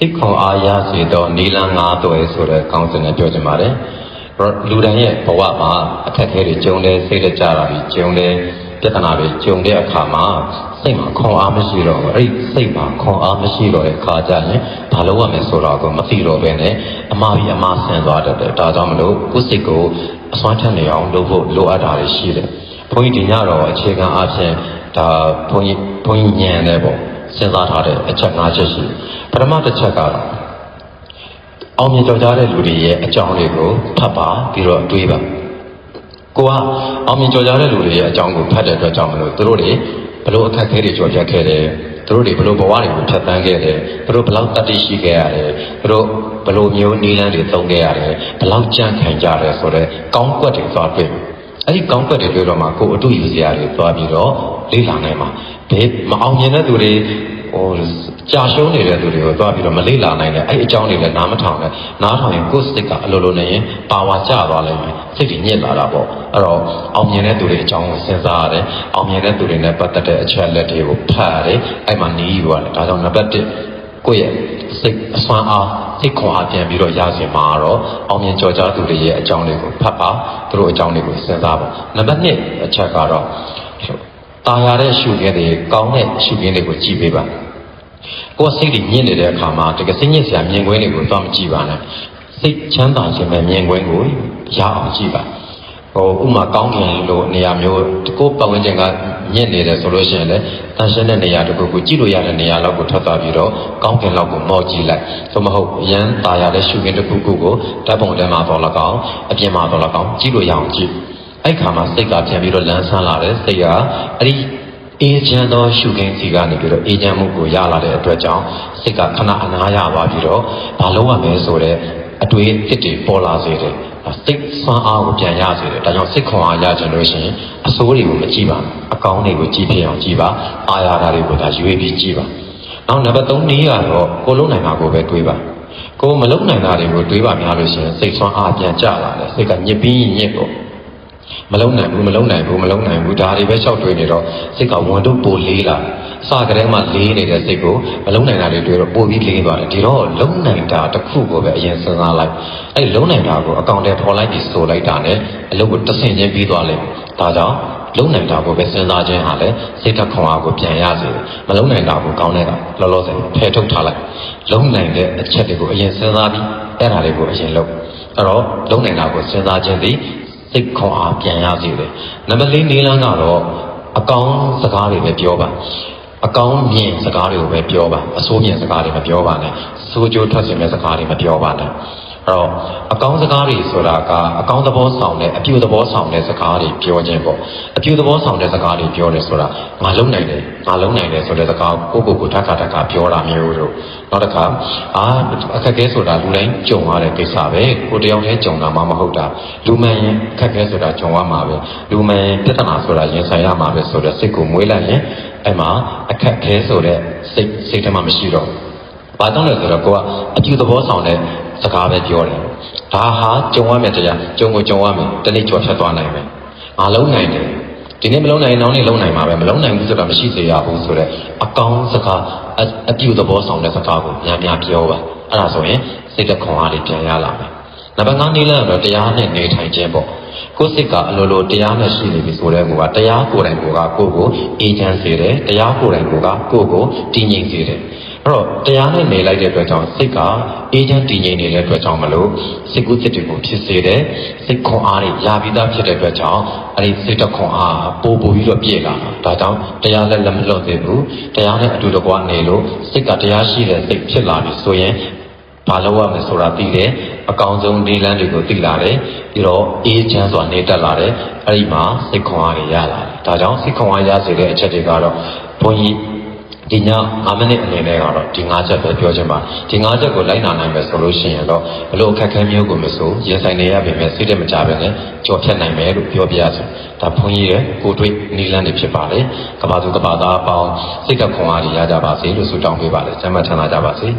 စိတ်ခွန်အားရစေသောနီလန်း၅သွဲဆိုတဲ့ကောင်းစဉ်နဲ့ပြောချင်ပါတယ်လူတိုင်းရဲ့ဘဝမှာအခက်အခဲတွေကြုံတယ်စိတ်ကြတာတွေကြုံတယ်ပြဿနာတွေကြုံတဲ့အခါမှာစိတ်မှာခွန်အားမရှိတော့ဘူးအဲ့ဒီစိတ်မှာခွန်အားမရှိတော့တဲ့အခါကျရင်ဘာလို့ရမလဲဆိုတော့ကိုမသိတော့ဘဲနဲ့အမှားပြီးအမှားဆင်သွားတတ်တယ်ဒါကြောင့်မလို့ကိုယ်စိတ်ကိုအစွမ်းထက်နေအောင်လုပ်ဖို့လိုအပ်တာတွေရှိတယ်ဘုန်းကြီးဒီညတော့အခြေခံအားဖြင့်ဒါဘုန်းကြီးညံတယ်ပေါ့စဉ်းစားထားတဲ့အချက်၅ချက်ရှိပထမတစ်ချက်ကတော့အောင်မြင်ကြော်ကြားတဲ့လူတွေရဲ့အကြောင်းတွေကိုဖတ်ပါပြီးတော့တွေးပါကိုကအောင်မြင်ကြော်ကြားတဲ့လူတွေရဲ့အကြောင်းကိုဖတ်တဲ့အတွက်ကြောင့်မလို့သူတို့တွေဘလို့အခက်အခဲတွေကြော်ဖြတ်ခဲ့တယ်သူတို့တွေဘလို့ဘဝတွေကိုဖြတ်သန်းခဲ့တယ်သူတို့ဘလောက်တတ်သိရှိခဲ့ရတယ်သူတို့ဘလို့မျိုးနည်းလမ်းတွေသုံးခဲ့ရတယ်ဘလောက်ကြံ့ခိုင်ကြတယ်ဆိုတော့ကောင်းကွက်တွေသွားတွေ့အဲ့ဒီကောင်းကွက်တွေတွေ့တော့မှကိုအတူယူစရာတွေသွားပြီးတော့လေ့လာနိုင်မှာဘယ်မအောင်မြင်တဲ့သူတွေကြာရှုံးနေတဲ့သူတွေကိုသွားပြီးတော့မလေ့လာနိုင်တဲ့အဲ့အကြောင်းတွေလည်းနားမထောင်နဲ့နားထောင်ရင်ကိုယ်စိတ်ကအလိုလိုနေရင်ပါဝါကျသွားလိမ့်မယ်စိတ်ကြီးညစ်လာတာပေါ့အဲ့တော့အောင်မြင်တဲ့သူတွေအကြောင်းကိုစဉ်းစားရတယ်အောင်မြင်တဲ့သူတွေနဲ့ပတ်သက်တဲ့အချက်လက်တွေကိုဖတ်ရတယ်အဲ့မှာနီးယူရတယ်ဒါကြောင့်နံပါတ်1ကိုယ့်ရဲ့စိတ်အစွမ်းအားစိတ်ခွန်အားပြန်ပြီးတော့ရစင်မှာတော့အောင်မြင်ကြော်ကြားသူတွေရဲ့အကြောင်းတွေကိုဖတ်ပါသူတို့အကြောင်းတွေကိုစဉ်းစားပါနံပါတ်2အချက်ကတော့တာယာတဲ့ရှုခင်းတွေကောင်းတဲ့ရှုခင်းတွေကိုကြည့်ပေးပါကိုယ်စိတ်ကြီးညစ်နေတဲ့အခါမှာတကယ်စိတ်ညစ်စရာမြင်ကွင်းတွေကိုသွားမကြည့်ပါနဲ့စိတ်ချမ်းသာခြင်းပဲမြင်ကွင်းကိုရအောင်ကြည့်ပါဥမာကောင်းကင်လိုနေရာမျိုးကိုယ်ပတ်ဝန်းကျင်ကညစ်နေတယ်ဆိုလို့ရှိရင်လည်းတန်ရှင်းတဲ့နေရာတစ်ခုကိုကြည့်လို့ရတဲ့နေရာလောက်ကိုထွက်သွားပြီးတော့ကောင်းကင်လောက်ကိုမော့ကြည့်လိုက်သို့မဟုတ်ရန်တာယာတဲ့ရှုခင်းတစ်ခုခုကိုဓာတ်ပုံထဲမှာတော့၎င်းအပြင်မှာတော့၎င်းကြည့်လို့ရအောင်ကြည့်အဲ့ခါမှာစိတ်ကပြန်ပြီးတော့လန်းဆန်းလာတယ်စိတ်ကအဲ့ဒီအေဂျင့်သောရှုခင်းစီကနေပြီးတော့အေဂျင့်မှုကိုရလာတဲ့အတွက်ကြောင့်စိတ်ကခဏအနားရသွားပြီးတော့ဘာလို့ရမလဲဆိုတဲ့အတွေးအစ်တွေပေါ်လာစေတယ်စိတ်ဆွမ်းအားကိုပြန်ရစေတယ်ဒါကြောင့်စိတ်ခွန်အားရကြလို့ရှိရင်အဆိုးတွေကိုမကြည့်ပါဘူးအကောင်းတွေကိုကြည့်ဖြစ်အောင်ကြည့်ပါအာရတာတွေကိုဒါရွေးပြီးကြည့်ပါနောက်နံပါတ်3နည်းကတော့ကိုလုံးနိုင်တာကိုပဲတွေးပါကိုမလုံးနိုင်တာတွေကိုတွေးပါများလို့ရှိရင်စိတ်ဆွမ်းအားပြန်ကျလာတယ်စိတ်ကညစ်ပြီးညစ်ပေါ့မလုံးနိုင်ဘူးဒါတွေပဲလျှောက်တွေးနေတော့စိတ်ကဝန်တုပ်ပိုလေးလာအစကတည်းကလေးနေတဲ့စိတ်ကိုမလုံးနိုင်တာတွေတွေ့တော့ပိုပြီးလေးသွားတယ်ဒီတော့လုံးနိုင်တာတစ်ခုကိုပဲအရင်စဉ်းစားလိုက်အဲ့လုံးနိုင်တာကိုအကောင့်ထဲပေါ်လိုက်ပြီးဆိုလိုက်တာနဲ့အလုပ်ကိုတဆင့်ချင်းပြီးသွားလိမ့်မယ်ဒါကြောင့်လုံးနိုင်တာကိုပဲစဉ်းစားခြင်းဟာလည်းစိတ်ဓာတ်ခွန်အားကိုပြန်ရစေတယ်မလုံးနိုင်တာကိုကောင်းတဲ့ကလောလောဆယ်ဖယ်ထုတ်ထားလိုက်လုံးနိုင်တဲ့အချက်တွေကိုအရင်စဉ်းစားပြီးအဲ့ဒါတွေကိုအရင်လုပ်အဲ့တော့လုံးနိုင်တာကိုစဉ်းစားခြင်းသည်စိတ်ခွန်အားပြန်ရစေတယ်နံပါတ်4နည်းလမ်းကတော့အကောင်းစကားတွေပဲပြောပါအကောင်းမြင်စကားတွေကိုပဲပြောပါအဆိုးမြင်စကားတွေမပြောပါနဲ့ဆိုးကျိုးထွက်စေမယ့်စကားတွေမပြောပါနဲ့အဲ့တော့အကောင်းစကားတွေဆိုတာကအကောင်းသဘောဆောင်တဲ့အပြုသဘောဆောင်တဲ့စကားတွေပြောခြင်းပေါ့အပြုသဘောဆောင်တဲ့စကားတွေပြောတယ်ဆိုတာငါလုံးနိုင်တယ်ဆိုတဲ့စကားကိုထပ်ခါပြောတာမျိုးတို့နောက်တစ်ခါအခက်အခဲဆိုတာလူတိုင်းကြုံရတဲ့ကိစ္စပဲကိုတယောက်တည်းကြုံတာမှမဟုတ်တာလူမှန်ရင်အခက်အခဲဆိုတာကြုံရမှာပဲလူမှန်ပြဿနာဆိုတာရင်ဆိုင်ရမှာပဲဆိုတဲ့စိတ်ကိုမွေးလိုက်ရင်အဲ့မှာအခက်အခဲဆိုတဲ့စိတ်ထဲမှာမရှိတော့ဘာကြောင့်လဲဆိုတော့ကိုကအပြုသဘောဆောင်တဲ့စကားပဲပြောတယ်ဒါဟာကြုံရမယ်တရားကြုံရမယ်တနေ့ကြော်ဖြတ်သွားနိုင်မယ်ငါလုံးနိုင်တယ်ဒီနေ့မလုံးနိုင်နောက်နေ့လုံးနိုင်မှာပဲမလုံးနိုင်ဘူးဆိုတာမရှိစေရဘူးဆိုတော့အကောင်းစကားအပြုသဘောဆောင်တဲ့စကားကိုများပြောပါအဲ့ဒါဆိုရင်စိတ်တခွန်အားတွေပြန်ရလာမယ်နံပါတ်5နည်းလမ်းတော့တရားနဲ့နေထိုင်ခြင်းပေါ့ကိုယ်စိတ်ကအလိုလိုတရားနဲ့ရှိနေပြီဆိုတဲ့ကောတရားကိုယ်တိုင်ကိုကိုအေးချမ်းစေတယ်တရားကိုယ်တိုင်ကိုကိုတည်ငြိမ်စေတယ်အဲ့တော့တရားနဲ့နေလိုက်တဲ့အတွက်ကြောင့်စိတ်ကအေးချမ်းတည်ငြိမ်နေတဲ့အတွက်ကြောင့်မလို့စိတ်ကူးစိတ်တွေကိုဖြစ်စေတယ်စိတ်ခွန်အားတွေရပြီးသားဖြစ်တဲ့အတွက်ကြောင့်အဲ့ဒီစိတ်တခွန်အားပိုပြီးတော့ပြည့်လာတာဒါကြောင့်တရားလည်းလက်မလွတ်သေးဘူးတရားနဲ့အတူတကွနေလို့စိတ်ကတရားရှိတဲ့စိတ်ဖြစ်လာပြီဆိုရင်ဘာလို့ရမလဲဆိုတာသိတယ်အကောင်းဆုံးနည်းလမ်းတွေကိုသိလာတယ်ပြီးတော့အေးချမ်းစွာနေတတ်လာတယ်အဲ့ဒီမှာစိတ်ခွန်အားတွေရလာတယ်ဒါကြောင့်စိတ်ခွန်အားရစေတဲ့အချက်တွေကတော့ဘုန်းကြီးဒီည9မိနစ်အနေနဲ့ကတော့ဒီ9ချက်ပဲပြောချင်ပါဒီ9ချက်ကိုလိုက်နာနိုင်မယ်ဆိုလို့ရှိရင်တော့ဘလို့အခက်အခဲမျိုးကိုမဆိုရင်ဆိုင်နေရပေမဲ့စိတ်တမကြပဲနဲ့ကြော်ဖြတ်နိုင်မယ်လို့ပြောပြရစီဒါဘုန်းကြီးရဲ့ကိုတွေ့နီလန်းတွေဖြစ်ပါတယ်ကဘာသူကဘာသားအပေါင်းစိတ်ကခွန်အားတွေရကြပါစေလို့ဆုတောင်းပေးပါလေကျမ်းမာချမ်းသာကြပါစေ